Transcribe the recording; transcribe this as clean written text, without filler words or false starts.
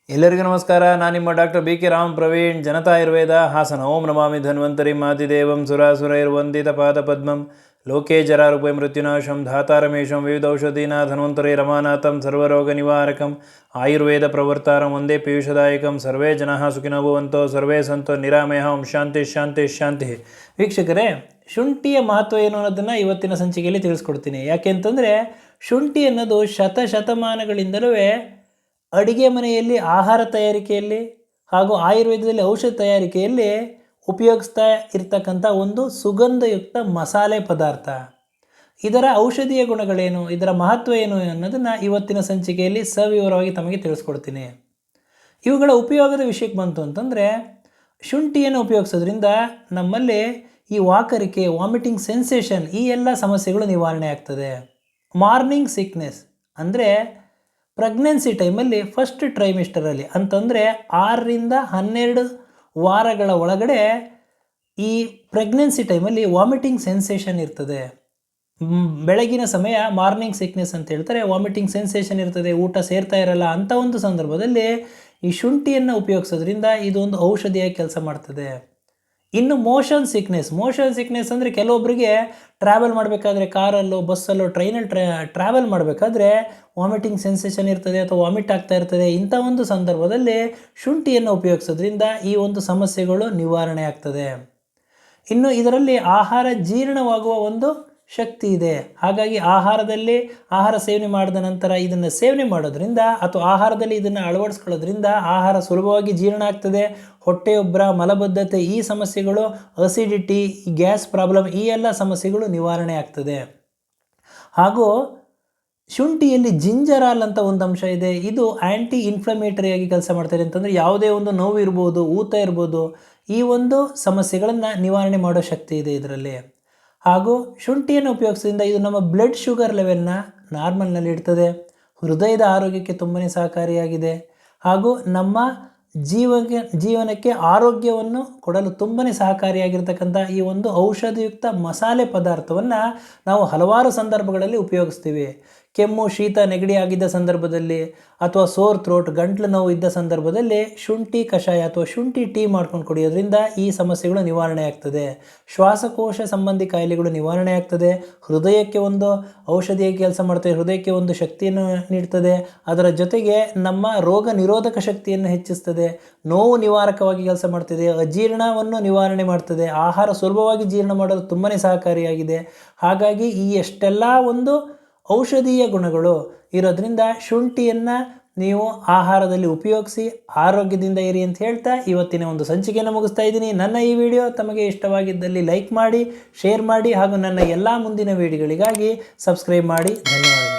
ಎಲ್ಲರಿಗೂ ನಮಸ್ಕಾರ. ನಾನು ನಿಮ್ಮ doctor B K Ram Praveen, Janata Ayurveda, Hassan. ಓಂ ನಮಾಮಿ ಧನ್ವಂತರಿ ಮಾತಿದೇವಂ ಸುರಾಸುರೈರ್ವಂದಿತ ಪಾದಪದ್ಮಂ ಲೋಕೆ ಜರಾರುಪೈ ಮೃತ್ಯುನಾಶಂ ಧಾತಾರಮೇಶಂ ವಿವಿಧ ಔಷಧೀನ ಧನ್ವಂತರೈ ರಮಾನಾಥಂ ಸರ್ವರೋಗ ನಿವಾರಕಂ ಆಯುರ್ವೇದ ಪ್ರವರ್ತಾರಂ ಒಂದೇ ಪೀಯೂಷದಾಯಕಂ. ಸರ್ವೇ ಜನಃ ಸುಖಿನೋ ಭವಂತೋ ಸರ್ವೇ ಸಂತೋ ನಿರಾಮಯ. ಓಂ ಶಾಂತಿ ಶಾಂತಿ ಶಾಂತಿ. ವೀಕ್ಷಕರೇ, ಶುಂಠಿಯ ಮಹತ್ವ ಏನು ಅನ್ನೋದನ್ನು ಇವತ್ತಿನ ಸಂಚಿಕೆಯಲ್ಲಿ ತಿಳಿಸ್ಕೊಡ್ತೀನಿ. ಯಾಕೆ ಅಂತಂದರೆ, ಶುಂಠಿ ಅನ್ನೋದು ಶತಮಾನಗಳಿಂದಲೂ ಅಡಿಗೆ ಮನೆಯಲ್ಲಿ, ಆಹಾರ ತಯಾರಿಕೆಯಲ್ಲಿ ಹಾಗೂ ಆಯುರ್ವೇದದಲ್ಲಿ ಔಷಧ ತಯಾರಿಕೆಯಲ್ಲಿ ಉಪಯೋಗಿಸ್ತಾ ಇರ್ತಕ್ಕಂಥ ಒಂದು ಸುಗಂಧಯುಕ್ತ ಮಸಾಲೆ ಪದಾರ್ಥ. ಇದರ ಔಷಧೀಯ ಗುಣಗಳೇನು, ಇದರ ಮಹತ್ವ ಏನು ಅನ್ನೋದನ್ನು ಇವತ್ತಿನ ಸಂಚಿಕೆಯಲ್ಲಿ ಸವಿವರವಾಗಿ ತಮಗೆ ತಿಳಿಸ್ಕೊಡ್ತೀನಿ. ಇವುಗಳ ಉಪಯೋಗದ ವಿಷಯಕ್ಕೆ ಬಂತು ಅಂತಂದರೆ, ಶುಂಠಿಯನ್ನು ಉಪಯೋಗಿಸೋದ್ರಿಂದ ನಮ್ಮಲ್ಲಿ ಈ ವಾಕರಿಕೆ, ವಾಮಿಟಿಂಗ್ ಸೆನ್ಸೇಷನ್, ಈ ಎಲ್ಲ ಸಮಸ್ಯೆಗಳು ನಿವಾರಣೆ ಆಗ್ತದೆ. ಮಾರ್ನಿಂಗ್ ಸಿಕ್ನೆಸ್ ಅಂದರೆ ಪ್ರೆಗ್ನೆನ್ಸಿ ಟೈಮಲ್ಲಿ ಫಸ್ಟ್ ಟ್ರೈಮಿಸ್ಟರಲ್ಲಿ ಅಂತಂದರೆ 6ರಿಂದ 12 ವಾರಗಳ ಒಳಗಡೆ ಈ ಪ್ರೆಗ್ನೆನ್ಸಿ ಟೈಮಲ್ಲಿ ವಾಮಿಟಿಂಗ್ ಸೆನ್ಸೇಷನ್ ಇರ್ತದೆ. ಬೆಳಗಿನ ಸಮಯ ಮಾರ್ನಿಂಗ್ ಸಿಕ್ನೆಸ್ ಅಂತ ಹೇಳ್ತಾರೆ. ವಾಮಿಟಿಂಗ್ ಸೆನ್ಸೇಷನ್ ಇರ್ತದೆ, ಊಟ ಸೇರ್ತಾ ಇರಲ್ಲ. ಅಂಥ ಒಂದು ಸಂದರ್ಭದಲ್ಲಿ ಈ ಶುಂಠಿಯನ್ನು ಉಪಯೋಗಿಸೋದ್ರಿಂದ ಇದೊಂದು ಔಷಧಿಯಾಗಿ ಕೆಲಸ ಮಾಡ್ತದೆ. ಇನ್ನು ಮೋಷನ್ ಸಿಕ್ನೆಸ್ ಅಂದರೆ ಕೆಲವೊಬ್ಬರಿಗೆ ಟ್ರಾವೆಲ್ ಮಾಡಬೇಕಾದ್ರೆ, ಕಾರಲ್ಲೋ ಬಸ್ಸಲ್ಲೋ ಟ್ರೈನಲ್ಲಿ ಟ್ರಾವೆಲ್ ಮಾಡಬೇಕಾದ್ರೆ ವಾಮಿಟಿಂಗ್ ಸೆನ್ಸೇಷನ್ ಇರ್ತದೆ ಅಥವಾ ವಾಮಿಟ್ ಆಗ್ತಾ ಇರ್ತದೆ. ಇಂಥ ಒಂದು ಸಂದರ್ಭದಲ್ಲಿ ಶುಂಠಿಯನ್ನು ಉಪಯೋಗಿಸೋದ್ರಿಂದ ಈ ಒಂದು ಸಮಸ್ಯೆಗಳು ನಿವಾರಣೆ ಆಗ್ತದೆ. ಇನ್ನು ಇದರಲ್ಲಿ ಆಹಾರ ಜೀರ್ಣವಾಗುವ ಒಂದು ಶಕ್ತಿ ಇದೆ. ಹಾಗಾಗಿ ಆಹಾರ ಸೇವನೆ ಮಾಡಿದ ನಂತರ ಇದನ್ನು ಸೇವನೆ ಮಾಡೋದ್ರಿಂದ ಅಥವಾ ಆಹಾರದಲ್ಲಿ ಇದನ್ನು ಅಳವಡಿಸ್ಕೊಳ್ಳೋದ್ರಿಂದ ಆಹಾರ ಸುಲಭವಾಗಿ ಜೀರ್ಣ ಆಗ್ತದೆ. ಹೊಟ್ಟೆಯೊಬ್ಬರ, ಮಲಬದ್ಧತೆ, ಈ ಸಮಸ್ಯೆಗಳು, ಅಸಿಡಿಟಿ, ಗ್ಯಾಸ್ ಪ್ರಾಬ್ಲಮ್, ಈ ಎಲ್ಲ ಸಮಸ್ಯೆಗಳು ನಿವಾರಣೆ ಆಗ್ತದೆ. ಹಾಗೂ ಶುಂಠಿಯಲ್ಲಿ ಜಿಂಜರಾಲ್ ಅಂತ ಒಂದು ಅಂಶ ಇದೆ. ಇದು ಆ್ಯಂಟಿ ಇನ್ಫ್ಲಮೇಟರಿಯಾಗಿ ಕೆಲಸ ಮಾಡ್ತಾರೆ. ಅಂತಂದರೆ ಯಾವುದೇ ಒಂದು ನೋವು ಇರ್ಬೋದು, ಊತ ಇರ್ಬೋದು, ಈ ಒಂದು ಸಮಸ್ಯೆಗಳನ್ನು ನಿವಾರಣೆ ಮಾಡೋ ಶಕ್ತಿ ಇದೆ ಇದರಲ್ಲಿ. ಹಾಗೂ ಶುಂಠಿಯನ್ನು ಉಪಯೋಗಿಸೋದ್ರಿಂದ ಇದು ನಮ್ಮ ಬ್ಲಡ್ ಶುಗರ್ ಲೆವೆಲ್ನ ನಾರ್ಮಲ್ನಲ್ಲಿ ಇಡ್ತದೆ. ಹೃದಯದ ಆರೋಗ್ಯಕ್ಕೆ ತುಂಬಾ ಸಹಕಾರಿಯಾಗಿದೆ. ಹಾಗೂ ನಮ್ಮ ಜೀವನಕ್ಕೆ ಆರೋಗ್ಯವನ್ನು ಕೊಡಲು ತುಂಬಾ ಸಹಕಾರಿಯಾಗಿರ್ತಕ್ಕಂಥ ಈ ಒಂದು ಔಷಧಿಯುಕ್ತ ಮಸಾಲೆ ಪದಾರ್ಥವನ್ನು ನಾವು ಹಲವಾರು ಸಂದರ್ಭಗಳಲ್ಲಿ ಉಪಯೋಗಿಸ್ತೀವಿ. ಕೆಮ್ಮು, ಶೀತ, ನೆಗಡಿ ಆಗಿದ್ದ ಸಂದರ್ಭದಲ್ಲಿ ಅಥವಾ ಸೋರ್ ಥ್ರೋಟ್, ಗಂಟ್ಲು ನೋವು ಇದ್ದ ಸಂದರ್ಭದಲ್ಲಿ ಶುಂಠಿ ಕಷಾಯ ಅಥವಾ ಶುಂಠಿ ಟೀ ಮಾಡ್ಕೊಂಡು ಕುಡಿಯೋದ್ರಿಂದ ಈ ಸಮಸ್ಯೆಗಳು ನಿವಾರಣೆ ಆಗ್ತದೆ. ಶ್ವಾಸಕೋಶ ಸಂಬಂಧಿ ಕಾಯಿಲೆಗಳು ನಿವಾರಣೆ ಆಗ್ತದೆ. ಹೃದಯಕ್ಕೆ ಒಂದು ಔಷಧಿಯಾಗಿ ಕೆಲಸ ಮಾಡ್ತದೆ, ಹೃದಯಕ್ಕೆ ಒಂದು ಶಕ್ತಿಯನ್ನು ನೀಡ್ತದೆ. ಅದರ ಜೊತೆಗೆ ನಮ್ಮ ರೋಗ ನಿರೋಧಕ ಶಕ್ತಿಯನ್ನು ಹೆಚ್ಚಿಸ್ತದೆ. ನೋವು ನಿವಾರಕವಾಗಿ ಕೆಲಸ ಮಾಡ್ತದೆ. ಅಜೀರ್ಣವನ್ನು ನಿವಾರಣೆ ಮಾಡ್ತದೆ. ಆಹಾರ ಸುಲಭವಾಗಿ ಜೀರ್ಣ ಮಾಡಲು ತುಂಬಾ ಸಹಕಾರಿಯಾಗಿದೆ. ಹಾಗಾಗಿ ಈ ಎಷ್ಟೆಲ್ಲ ಒಂದು ಔಷಧೀಯ ಗುಣಗಳು ಇರೋದ್ರಿಂದ ಶುಂಠಿಯನ್ನು ನೀವು ಆಹಾರದಲ್ಲಿ ಉಪಯೋಗಿಸಿ ಆರೋಗ್ಯದಿಂದ ಇರಿ ಅಂತ ಹೇಳ್ತಾ ಇವತ್ತಿನ ಒಂದು ಸಂಚಿಕೆಯನ್ನು ಮುಗಿಸ್ತಾ ಇದ್ದೀನಿ. ನನ್ನ ಈ ವಿಡಿಯೋ ತಮಗೆ ಇಷ್ಟವಾಗಿದ್ದಲ್ಲಿ ಲೈಕ್ ಮಾಡಿ, ಶೇರ್ ಮಾಡಿ ಹಾಗೂ ನನ್ನ ಎಲ್ಲ ಮುಂದಿನ ವಿಡಿಯೋಗಳಿಗಾಗಿ ಸಬ್ಸ್ಕ್ರೈಬ್ ಮಾಡಿ. ಧನ್ಯವಾದಗಳು.